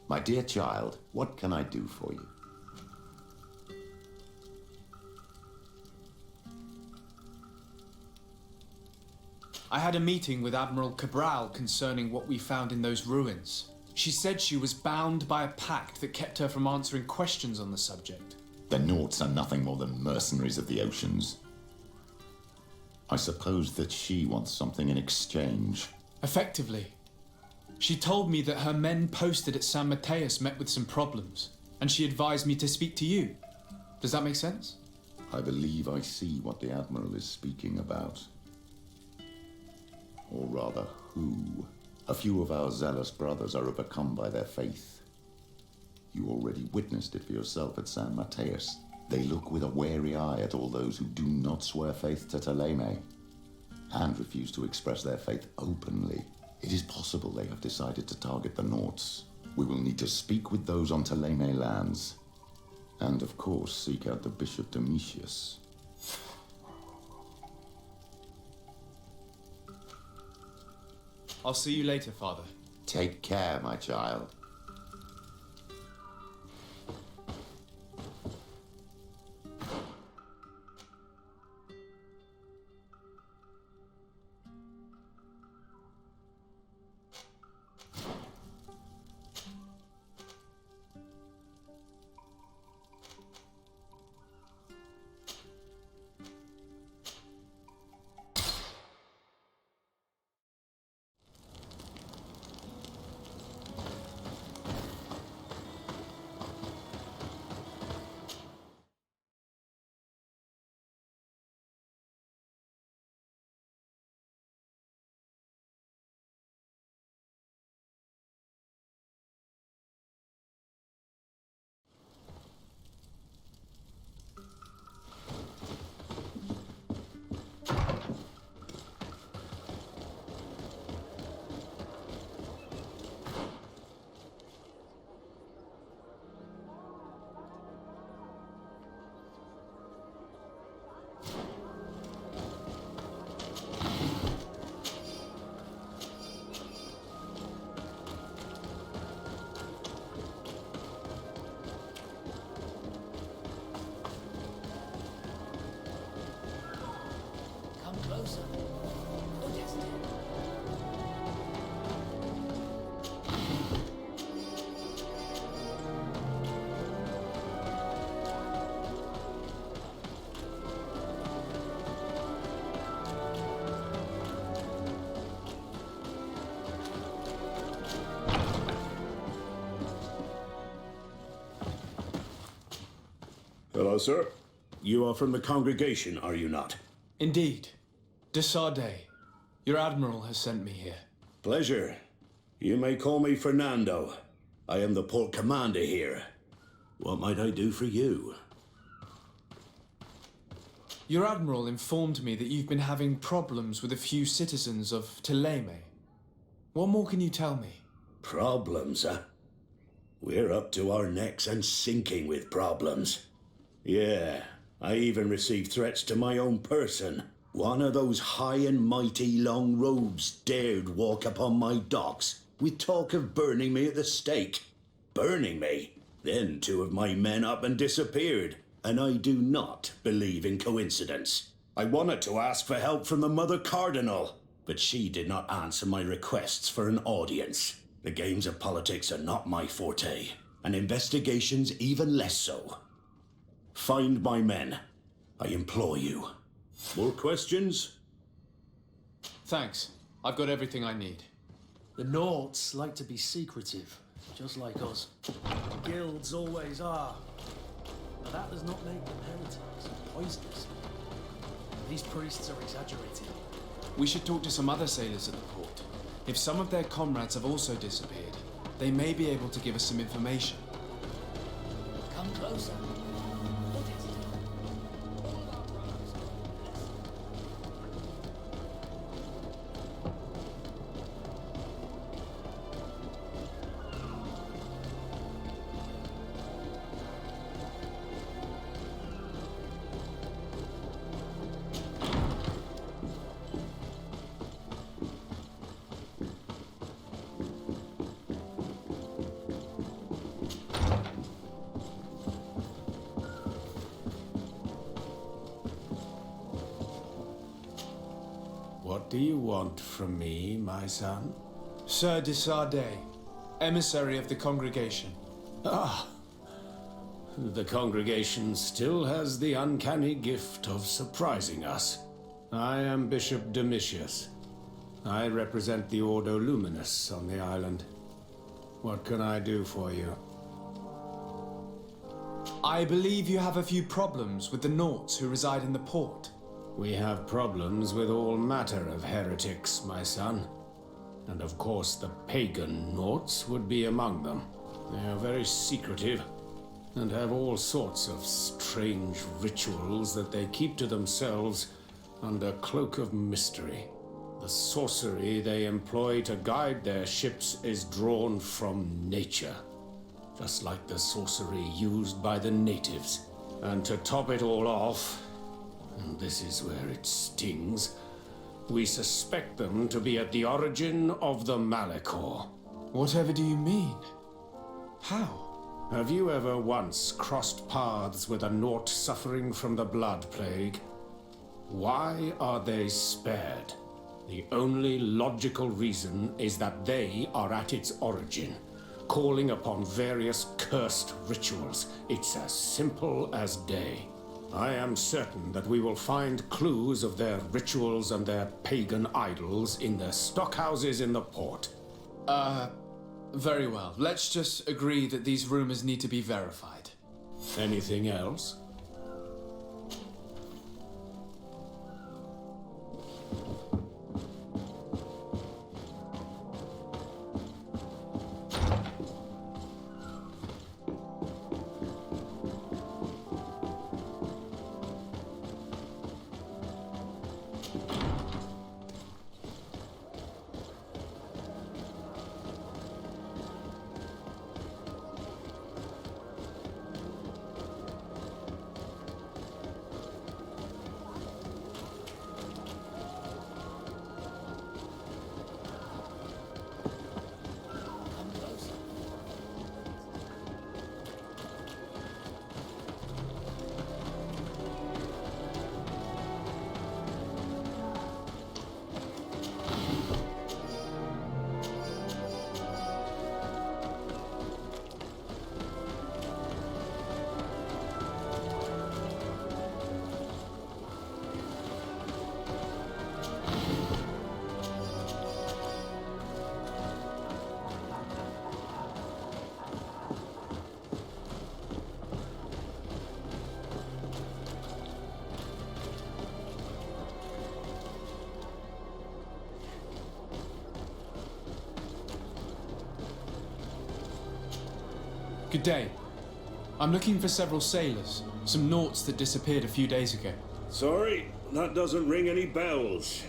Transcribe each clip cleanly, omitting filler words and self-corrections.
My dear child, what can I do for you? I had a meeting with Admiral Cabral concerning what we found in those ruins. She said she was bound by a pact that kept her from answering questions on the subject. The Nauts are nothing more than mercenaries of the oceans. I suppose that she wants something in exchange. Effectively. She told me that her men posted at San Mateus met with some problems, and she advised me to speak to you. Does that make sense? I believe I see what the Admiral is speaking about. Or rather, who. A few of our zealous brothers are overcome by their faith. You already witnessed it for yourself at San Mateus. They look with a wary eye at all those who do not swear faith to Thélème, and refuse to express their faith openly. It is possible they have decided to target the Nauts. We will need to speak with those on Thélème lands, and of course seek out the Bishop Domitius. I'll see you later, Father. Take care, my child. Hello, sir. You are from the congregation, are you not? Indeed. De Sardet. Your Admiral has sent me here. Pleasure. You may call me Fernando. I am the port commander here. What might I do for you? Your Admiral informed me that you've been having problems with a few citizens of Thélème. What more can you tell me? Problems, huh? We're up to our necks and sinking with problems. Yeah, I even received threats to my own person. One of those high and mighty long robes dared walk upon my docks with talk of burning me at the stake. Burning me? Then two of my men up and disappeared, and I do not believe in coincidence. I wanted to ask for help from the Mother Cardinal, but she did not answer my requests for an audience. The games of politics are not my forte, and investigations even less so. Find my men, I implore you. More questions? Thanks. I've got everything I need. The Nauts like to be secretive, just like us. Guilds always are. But that does not make them heretics and poisonous. These priests are exaggerating. We should talk to some other sailors at the port. If some of their comrades have also disappeared, they may be able to give us some information. Come closer. What do you want from me, my son? Sir de Sardet, emissary of the congregation. Ah, the congregation still has the uncanny gift of surprising us. I am Bishop Domitius. I represent the Ordo Luminous on the island. What can I do for you? I believe you have a few problems with the Nauts who reside in the port. We have problems with all matter of heretics, my son. And of course the pagan Nauts would be among them. They are very secretive and have all sorts of strange rituals that they keep to themselves under cloak of mystery. The sorcery they employ to guide their ships is drawn from nature, just like the sorcery used by the natives. And to top it all off, and this is where it stings, we suspect them to be at the origin of the Malachor. Whatever do you mean? How? Have you ever once crossed paths with a Naut suffering from the blood plague? Why are they spared? The only logical reason is that they are at its origin, calling upon various cursed rituals. It's as simple as day. I am certain that we will find clues of their rituals and their pagan idols in their stockhouses in the port. Very well. Let's just agree that these rumors need to be verified. Anything else? Good day. I'm looking for several sailors, some Nauts that disappeared a few days ago. Sorry, that doesn't ring any bells.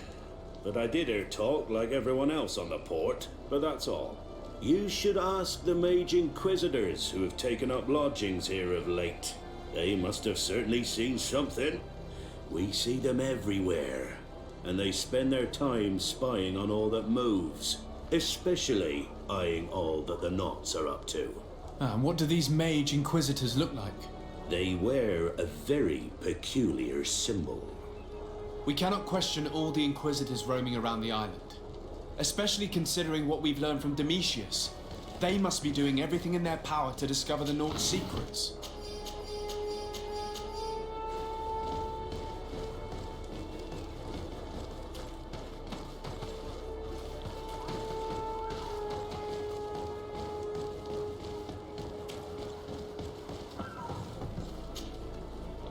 But I did hear talk like everyone else on the port, but that's all. You should ask the Mage Inquisitors who have taken up lodgings here of late. They must have certainly seen something. We see them everywhere, and they spend their time spying on all that moves, especially eyeing all that the Nauts are up to. And what do these Mage Inquisitors look like? They wear a very peculiar symbol. We cannot question all the Inquisitors roaming around the island, especially considering what we've learned from Domitius. They must be doing everything in their power to discover the Naut's secrets.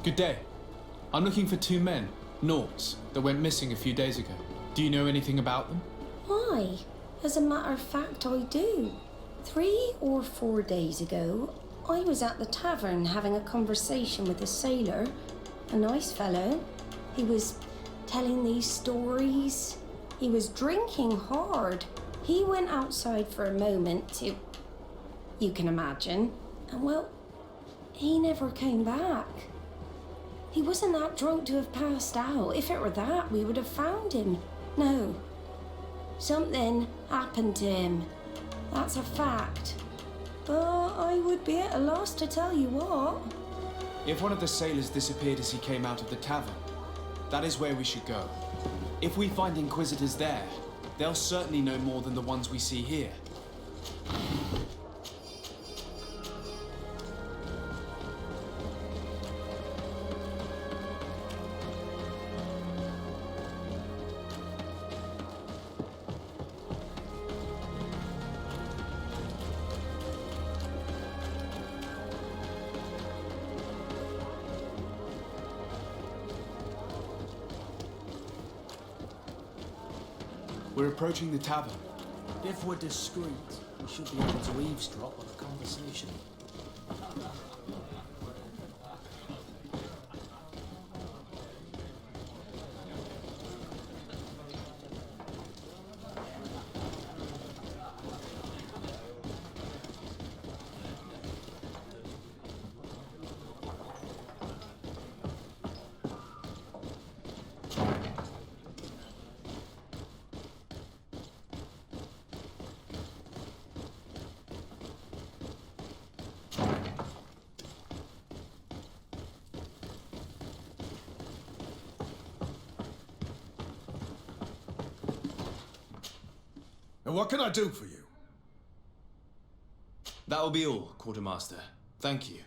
Good day. I'm looking for two men, Nauts, that went missing a few days ago. Do you know anything about them? Why? As a matter of fact, I do. 3 or 4 days ago, I was at the tavern having a conversation with a sailor, a nice fellow. He was telling these stories. He was drinking hard. He went outside for a moment to... you can imagine. And well, he never came back. He wasn't that drunk to have passed out. If it were that, we would have found him. No. Something happened to him. That's a fact. But I would be at a loss to tell you what. If one of the sailors disappeared as he came out of the tavern, that is where we should go. If we find Inquisitors there, they'll certainly know more than the ones we see here. We're approaching the tavern. If we're discreet, we should be able to eavesdrop on a conversation. And what can I do for you? That'll be all, Quartermaster. Thank you.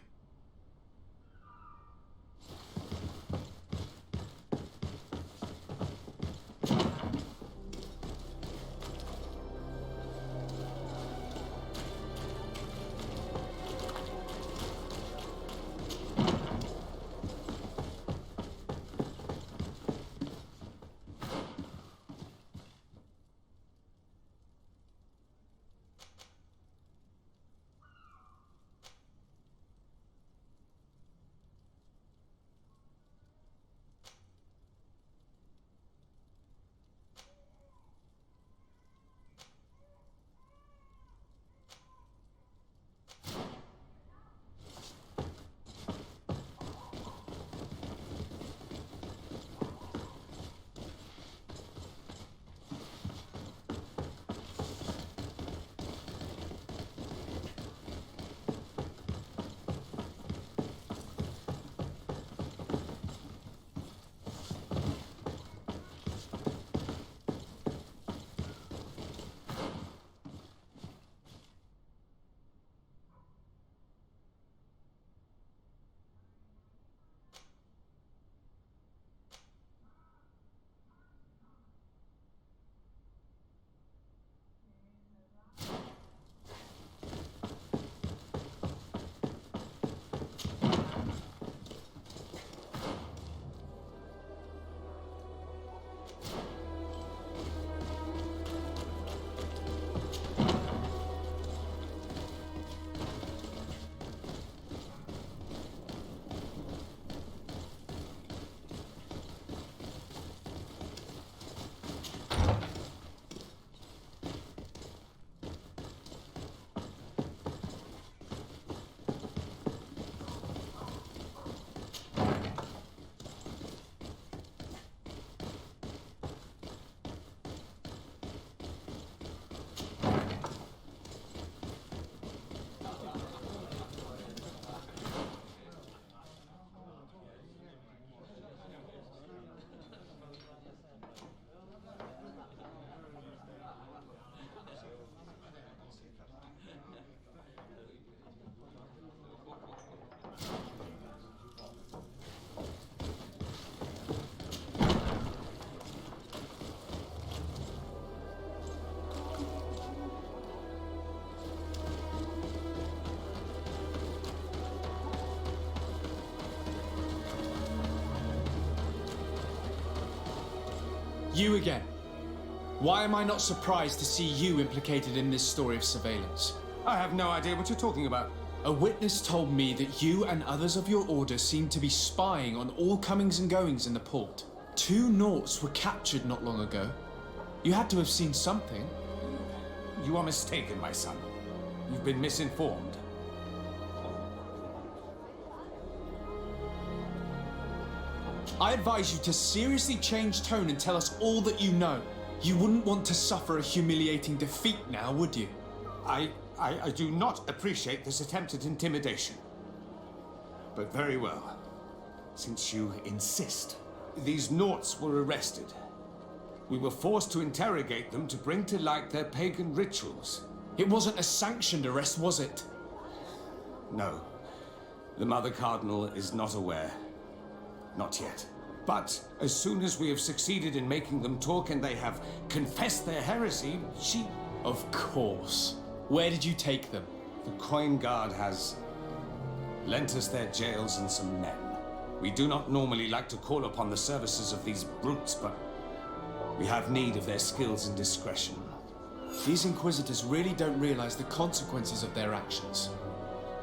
You again. Why am I not surprised to see you implicated in this story of surveillance? I have no idea what you're talking about. A witness told me that you and others of your order seem to be spying on all comings and goings in the port. 2 Nauts were captured not long ago. You had to have seen something. You are mistaken, my son. You've been misinformed. I advise you to seriously change tone and tell us all that you know. You wouldn't want to suffer a humiliating defeat now, would you? I do not appreciate this attempt at intimidation. But very well. Since you insist, these Nauts were arrested. We were forced to interrogate them to bring to light their pagan rituals. It wasn't a sanctioned arrest, was it? No. The Mother Cardinal is not aware. Not yet. But as soon as we have succeeded in making them talk and they have confessed their heresy, she... Of course. Where did you take them? The Coin Guard has lent us their jails and some men. We do not normally like to call upon the services of these brutes, but we have need of their skills and discretion. These Inquisitors really don't realize the consequences of their actions.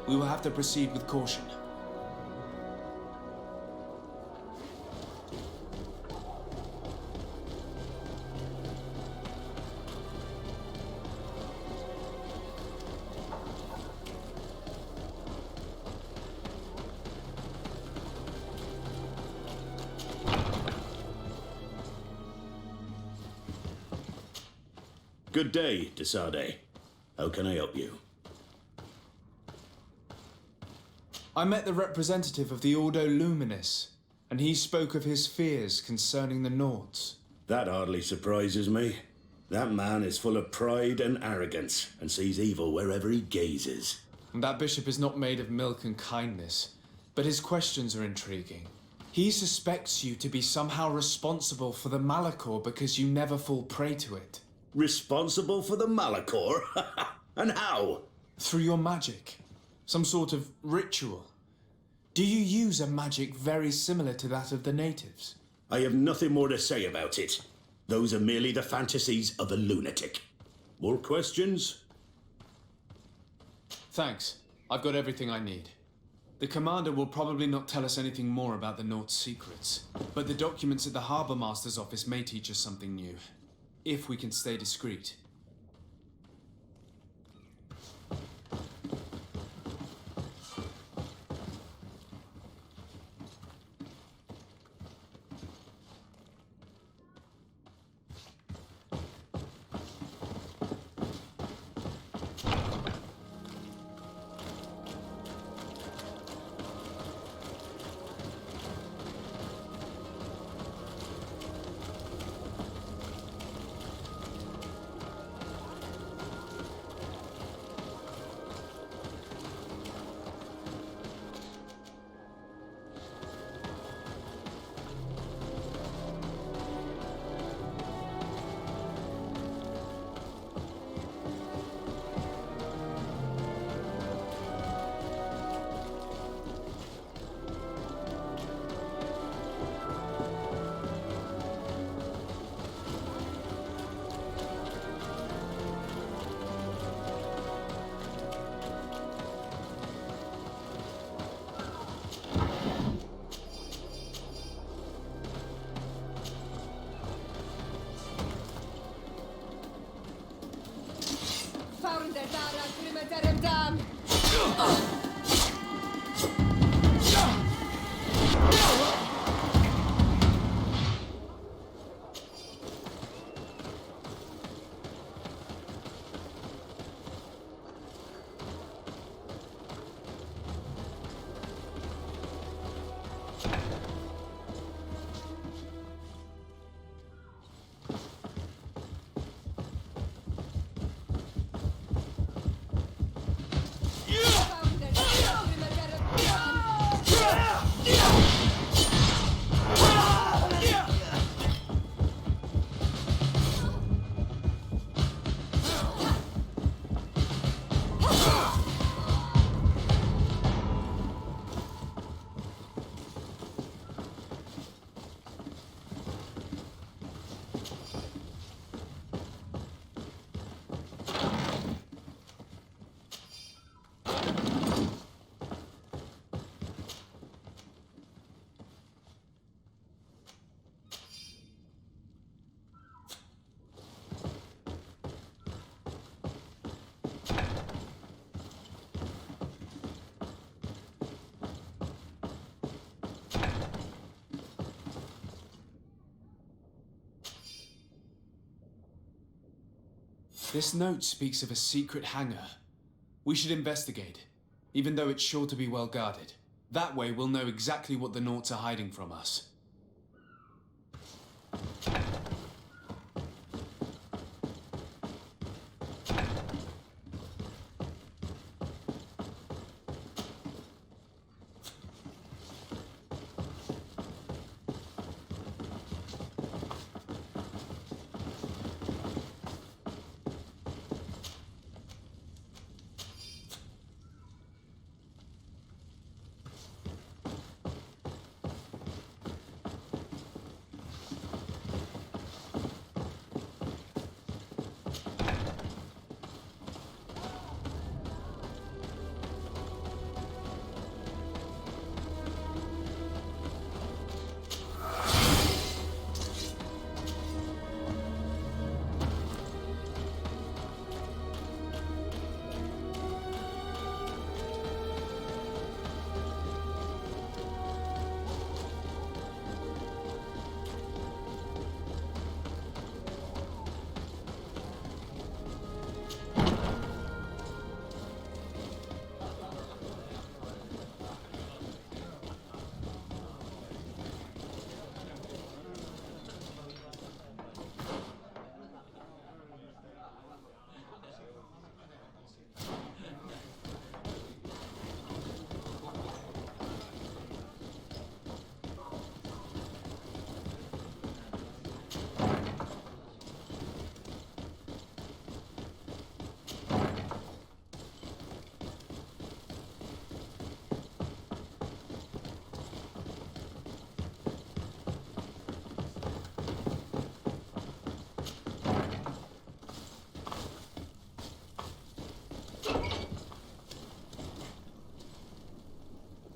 We will have to proceed with caution. Good day, Desade. How can I help you? I met the representative of the Ordo Luminis, and he spoke of his fears concerning the Nauts. That hardly surprises me. That man is full of pride and arrogance, and sees evil wherever he gazes. And that bishop is not made of milk and kindness, but his questions are intriguing. He suspects you to be somehow responsible for the Malachor because you never fall prey to it. Responsible for the Malachor? And how? Through your magic. Some sort of ritual. Do you use a magic very similar to that of the natives? I have nothing more to say about it. Those are merely the fantasies of a lunatic. More questions? Thanks. I've got everything I need. The commander will probably not tell us anything more about the North's secrets, but the documents at the Harbour Master's office may teach us something new, if we can stay discreet. This note speaks of a secret hangar. We should investigate, even though it's sure to be well guarded. That way we'll know exactly what the Nauts are hiding from us.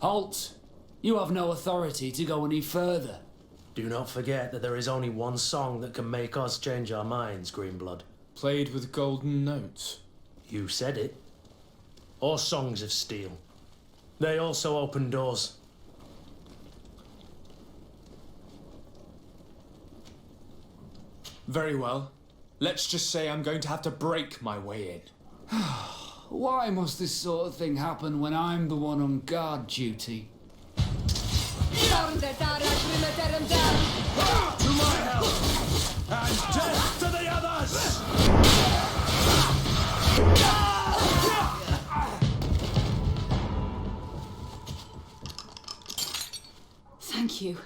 Halt! You have no authority to go any further. Do not forget that there is only one song that can make us change our minds, Greenblood. Played with golden notes. You said it. Or songs of steel. They also open doors. Very well. Let's just say I'm going to have to break my way in. Why must this sort of thing happen when I'm the one on guard duty? To my help! And death to the others! Thank you.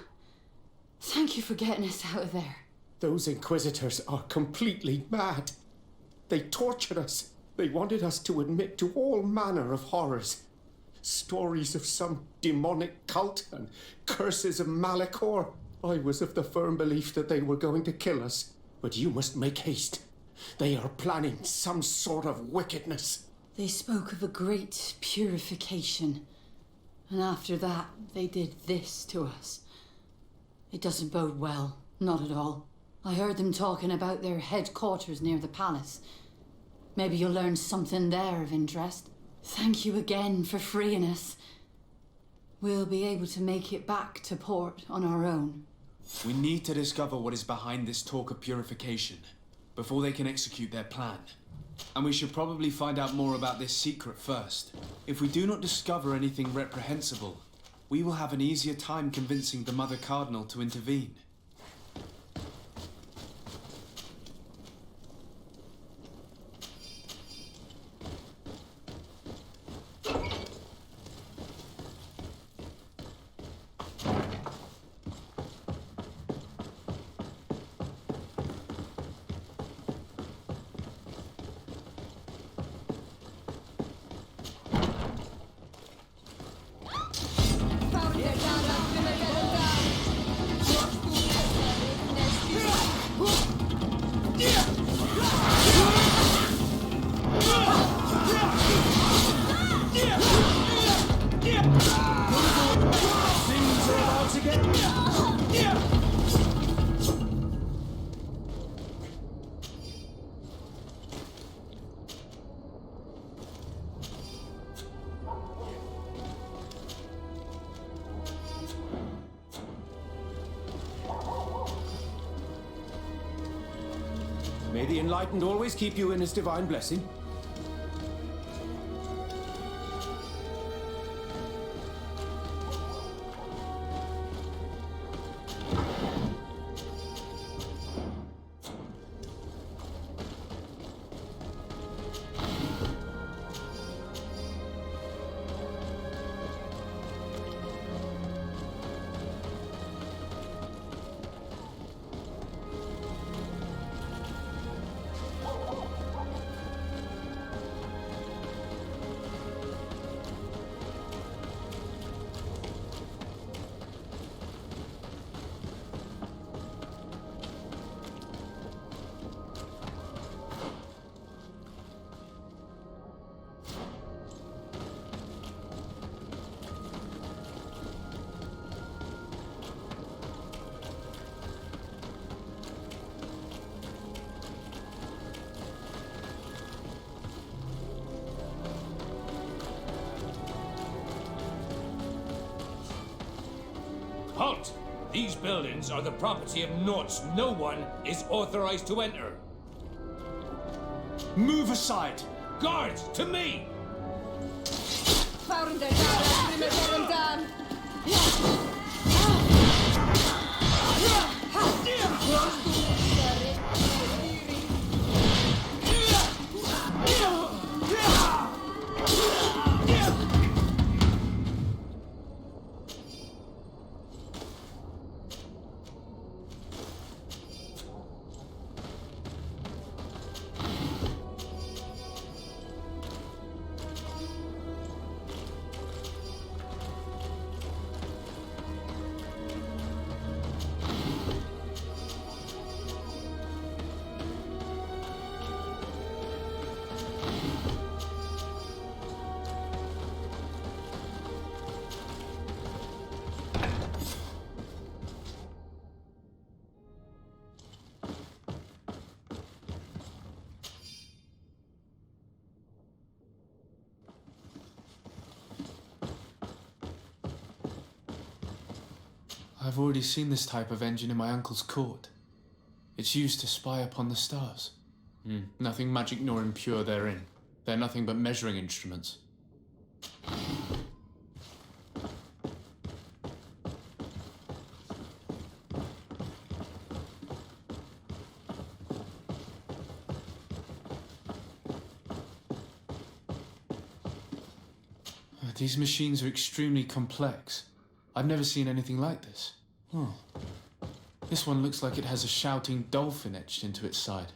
Thank you for getting us out of there. Those Inquisitors are completely mad. They tortured us. They wanted us to admit to all manner of horrors. Stories of some demonic cult and curses of Malachor. I was of the firm belief that they were going to kill us. But you must make haste. They are planning some sort of wickedness. They spoke of a great purification. And after that, they did this to us. It doesn't bode well. Not at all. I heard them talking about their headquarters near the palace. Maybe you'll learn something there of interest. Thank you again for freeing us. We'll be able to make it back to port on our own. We need to discover what is behind this talk of purification before they can execute their plan. And we should probably find out more about this secret first. If we do not discover anything reprehensible, we will have an easier time convincing the Mother Cardinal to intervene. May the Enlightened always keep you in his divine blessing. Halt! These buildings are the property of Norts no one is authorized to enter. Move aside! Guards, to me! I've already seen this type of engine in my uncle's court. It's used to spy upon the stars. Nothing magic nor impure therein. They're nothing but measuring instruments. These machines are extremely complex. I've never seen anything like this. This one looks like it has a shouting dolphin etched into its side.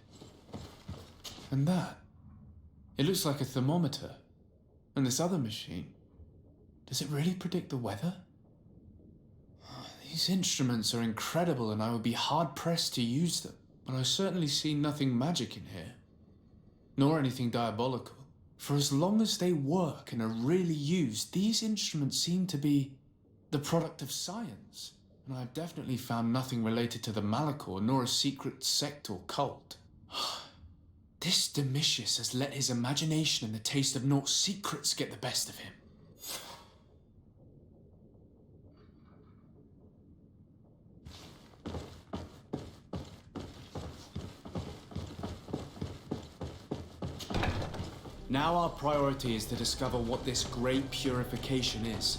And that, it looks like a thermometer. And this other machine, does it really predict the weather? These instruments are incredible and I would be hard-pressed to use them. But I certainly see nothing magic in here. Nor anything diabolical. For as long as they work and are really used, these instruments seem to be the product of science. And I've definitely found nothing related to the Malachor, nor a secret sect or cult. This Domitius has let his imagination and the taste of Naught's secrets get the best of him. Now our priority is to discover what this great purification is.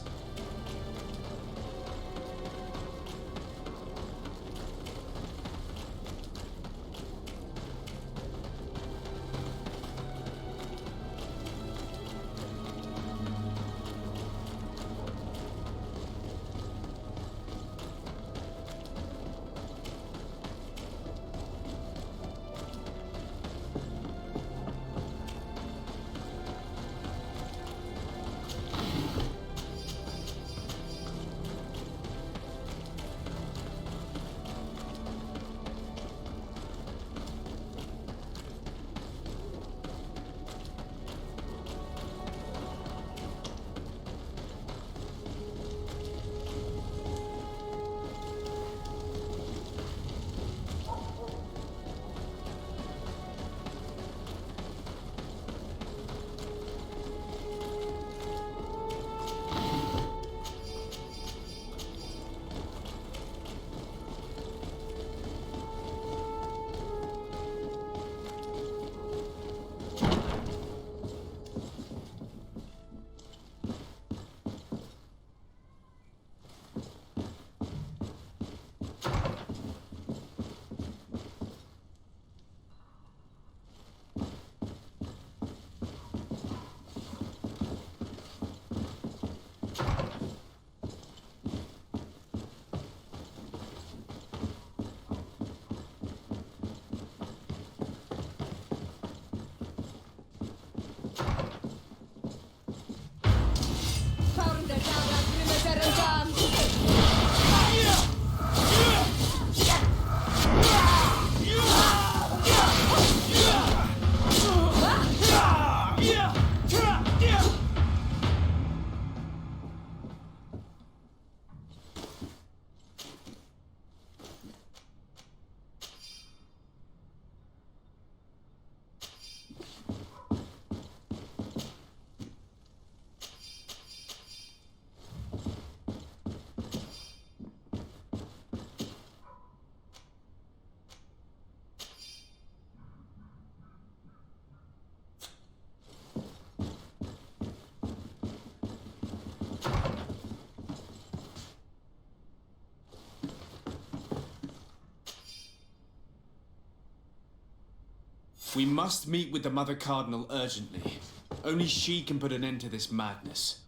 We must meet with the Mother Cardinal urgently. Only she can put an end to this madness.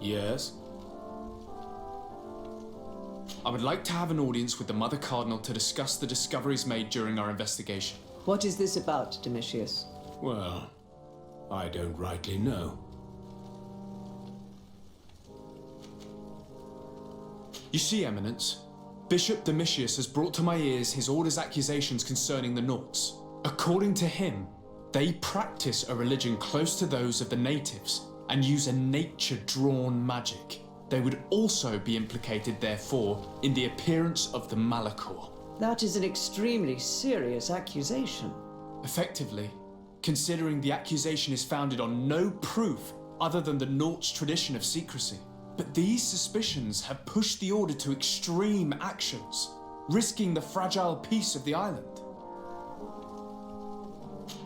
Yes? I would like to have an audience with the Mother Cardinal to discuss the discoveries made during our investigation. What is this about, Domitius? Well, I don't rightly know. You see, Eminence, Bishop Domitius has brought to my ears his order's accusations concerning the Nauts. According to him, they practice a religion close to those of the natives and use a nature-drawn magic. They would also be implicated, therefore, in the appearance of the Malachor. That is an extremely serious accusation. Effectively, considering the accusation is founded on no proof other than the Nauts' tradition of secrecy. But these suspicions have pushed the Order to extreme actions, risking the fragile peace of the island.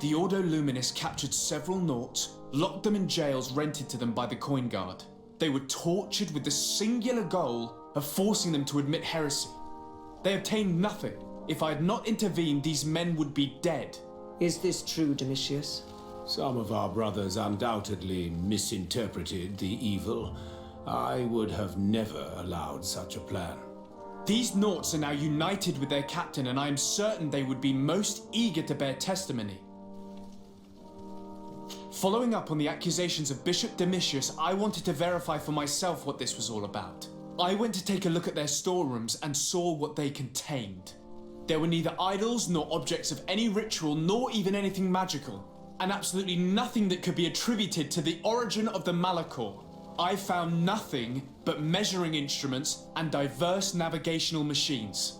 The Ordo Luminis captured several Nauts, locked them in jails rented to them by the Coin Guard. They were tortured with the singular goal of forcing them to admit heresy. They obtained nothing. If I had not intervened, these men would be dead. Is this true, Domitius? Some of our brothers undoubtedly misinterpreted the evil. I would have never allowed such a plan. These Nauts are now united with their captain, and I am certain they would be most eager to bear testimony. Following up on the accusations of Bishop Domitius, I wanted to verify for myself what this was all about. I went to take a look at their storerooms and saw what they contained. There were neither idols nor objects of any ritual, nor even anything magical, and absolutely nothing that could be attributed to the origin of the Malachor. I found nothing but measuring instruments and diverse navigational machines.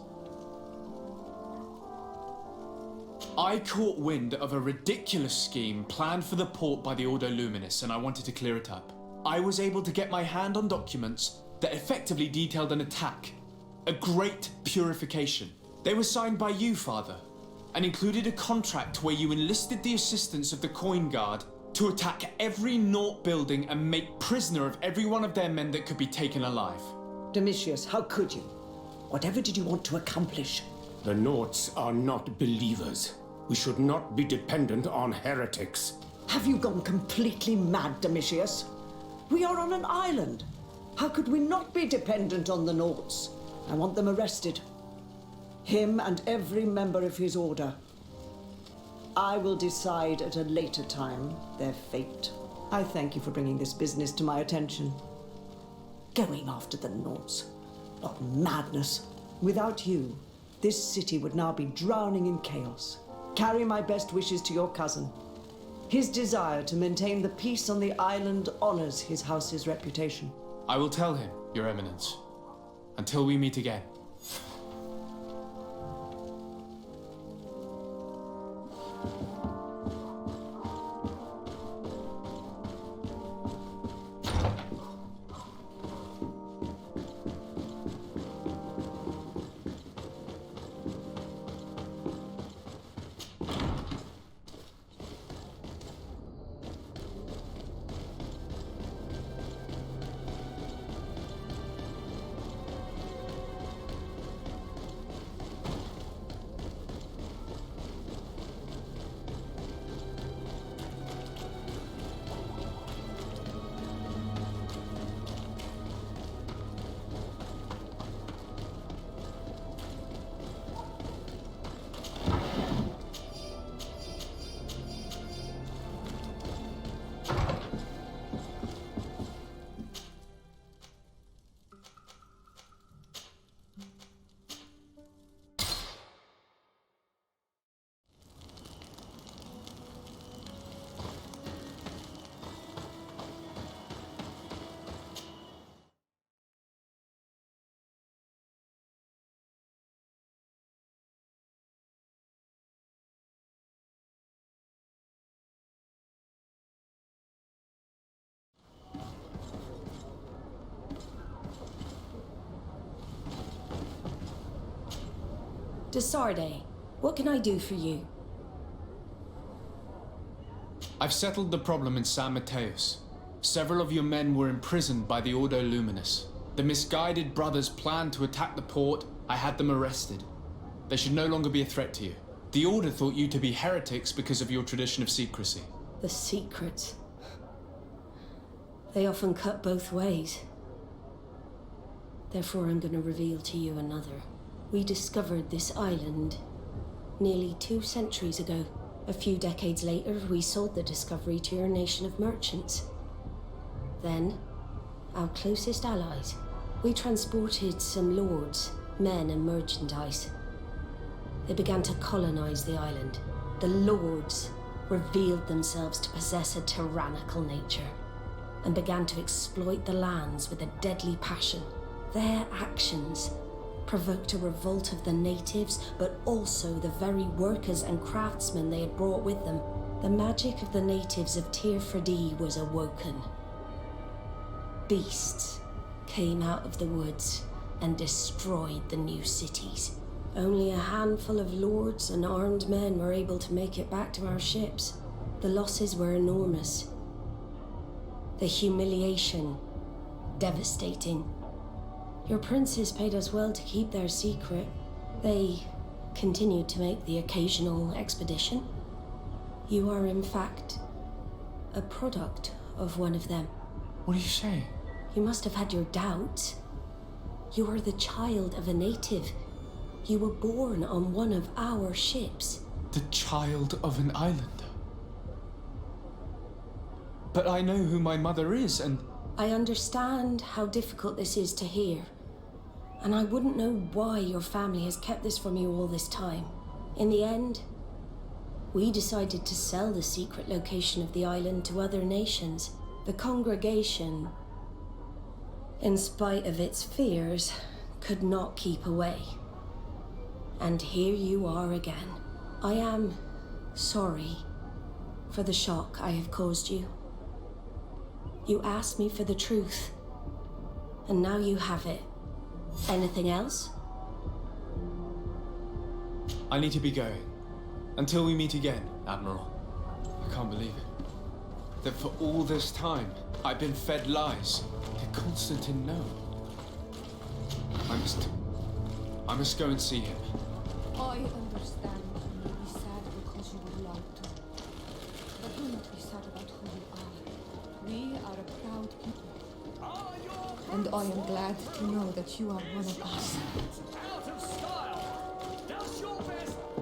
I caught wind of a ridiculous scheme planned for the port by the Ordo Luminis, and I wanted to clear it up. I was able to get my hand on documents that effectively detailed an attack, a great purification. They were signed by you, Father, and included a contract where you enlisted the assistance of the Coin Guard to attack every Naut building and make prisoner of every one of their men that could be taken alive. Domitius, how could you? Whatever did you want to accomplish? The Nauts are not believers. We should not be dependent on heretics. Have you gone completely mad, Domitius? We are on an island. How could we not be dependent on the Nauts? I want them arrested. Him and every member of his order. I will decide at a later time their fate. I thank you for bringing this business to my attention. Going after the Nauts. What madness. Without you, this city would now be drowning in chaos. Carry my best wishes to your cousin. His desire to maintain the peace on the island honors his house's reputation. I will tell him, Your Eminence. Until we meet again. Desarde, what can I do for you? I've settled the problem in San Mateus. Several of your men were imprisoned by the Ordo Luminis. The misguided brothers planned to attack the port. I had them arrested. They should no longer be a threat to you. The Order thought you to be heretics because of your tradition of secrecy. The secret. They often cut both ways. Therefore, I'm going to reveal to you another. We discovered this island nearly 2 centuries ago. A few decades later, we sold the discovery to your nation of merchants. Then, our closest allies. We transported some lords, men, and merchandise. They began to colonize the island. The lords revealed themselves to possess a tyrannical nature and began to exploit the lands with a deadly passion. Their actions provoked a revolt of the natives, but also the very workers and craftsmen they had brought with them. The magic of the natives of Tir Freddy was awoken. Beasts came out of the woods and destroyed the new cities. Only a handful of lords and armed men were able to make it back to our ships. The losses were enormous. The humiliation, devastating. Your princes paid us well to keep their secret. They continued to make the occasional expedition. You are, in fact, a product of one of them. What are you saying? You must have had your doubts. You are the child of a native. You were born on one of our ships. The child of an islander. But I know who my mother is, and... I understand how difficult this is to hear. And I wouldn't know why your family has kept this from you all this time. In the end, we decided to sell the secret location of the island to other nations. The congregation, in spite of its fears, could not keep away. And here you are again. I am sorry for the shock I have caused you. You asked me for the truth, and now you have it. Anything else? I need to be going. Until we meet again, Admiral. I can't believe it. That for all this time, I've been fed lies. Did Constantine know? I must go and see him. I understand you may be sad because you were lied to. But do not be sad about who we are. We are a proud people. And I am glad to know that you are one of us. Out of style!